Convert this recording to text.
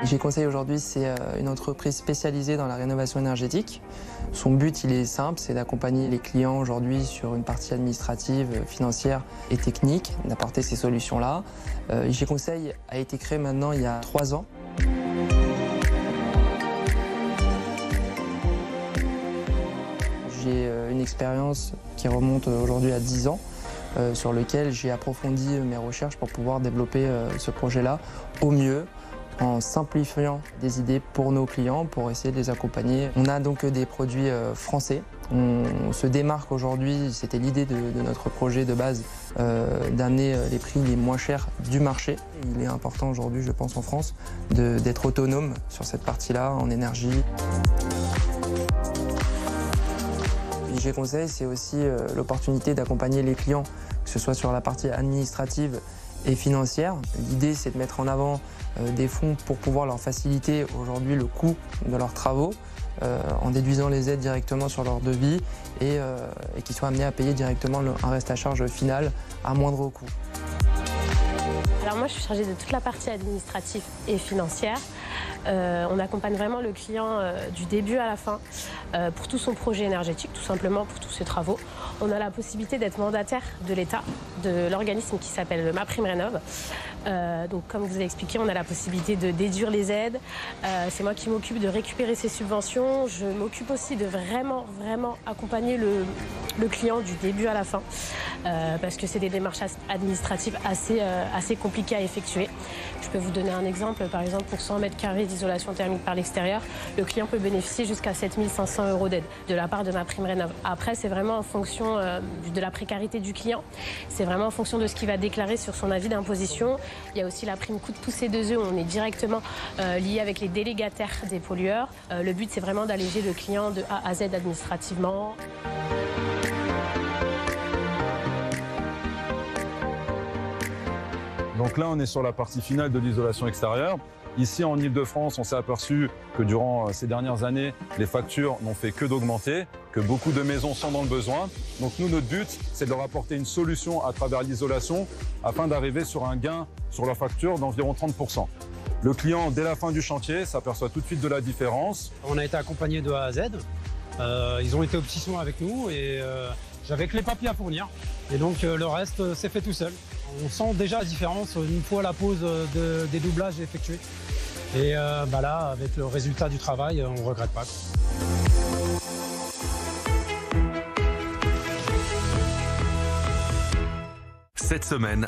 IG Conseil aujourd'hui, c'est une entreprise spécialisée dans la rénovation énergétique. Son but, il est simple, c'est d'accompagner les clients aujourd'hui sur une partie administrative, financière et technique, d'apporter ces solutions-là. IG Conseil a été créé maintenant il y a 3 ans. J'ai une expérience qui remonte aujourd'hui à 10 ans, sur lequel j'ai approfondi mes recherches pour pouvoir développer ce projet-là au mieux, en simplifiant des idées pour nos clients, pour essayer de les accompagner. On a donc des produits français. On se démarque aujourd'hui, c'était l'idée de notre projet de base, d'amener les prix les moins chers du marché. Il est important aujourd'hui, je pense, en France, d'être autonome sur cette partie-là, en énergie. IG Conseil, c'est aussi l'opportunité d'accompagner les clients, que ce soit sur la partie administrative et financière. L'idée, c'est de mettre en avant des fonds pour pouvoir leur faciliter aujourd'hui le coût de leurs travaux, en déduisant les aides directement sur leur devis et qu'ils soient amenés à payer directement un reste à charge final à moindre coût. Alors moi, je suis chargée de toute la partie administrative et financière. On accompagne vraiment le client du début à la fin pour tout son projet énergétique, tout simplement pour tous ses travaux. On a la possibilité d'être mandataire de l'État, de l'organisme qui s'appelle MaPrimeRénov'. Donc comme je vous ai expliqué, on a la possibilité de déduire les aides. C'est moi qui m'occupe de récupérer ces subventions. Je m'occupe aussi de vraiment accompagner le client du début à la fin parce que c'est des démarches administratives assez compliquées à effectuer. Je peux vous donner un exemple. Par exemple, pour 100 mètres carrés d'isolation thermique par l'extérieur, le client peut bénéficier jusqu'à 7 500 € d'aide de la part de MaPrimeRénov'. Après, c'est vraiment en fonction de la précarité du client. C'est vraiment en fonction de ce qu'il va déclarer sur son avis d'imposition. Il y a aussi la prime coup de poussée 2E où on est directement lié avec les délégataires des pollueurs. Le but, c'est vraiment d'alléger le client de A à Z administrativement. Donc là, on est sur la partie finale de l'isolation extérieure. Ici, en Ile-de-France, on s'est aperçu que durant ces dernières années, les factures n'ont fait que d'augmenter, que beaucoup de maisons sont dans le besoin. Donc nous, notre but, c'est de leur apporter une solution à travers l'isolation afin d'arriver sur un gain sur leur facture d'environ 30%. Le client, dès la fin du chantier, s'aperçoit tout de suite de la différence. On a été accompagné de A à Z. Ils ont été au petit soin avec nous et j'avais que les papiers à fournir. Et donc le reste s'est fait tout seul. On sent déjà la différence une fois la pause des doublages effectués. Et là, avec le résultat du travail, on ne regrette pas. Cette semaine.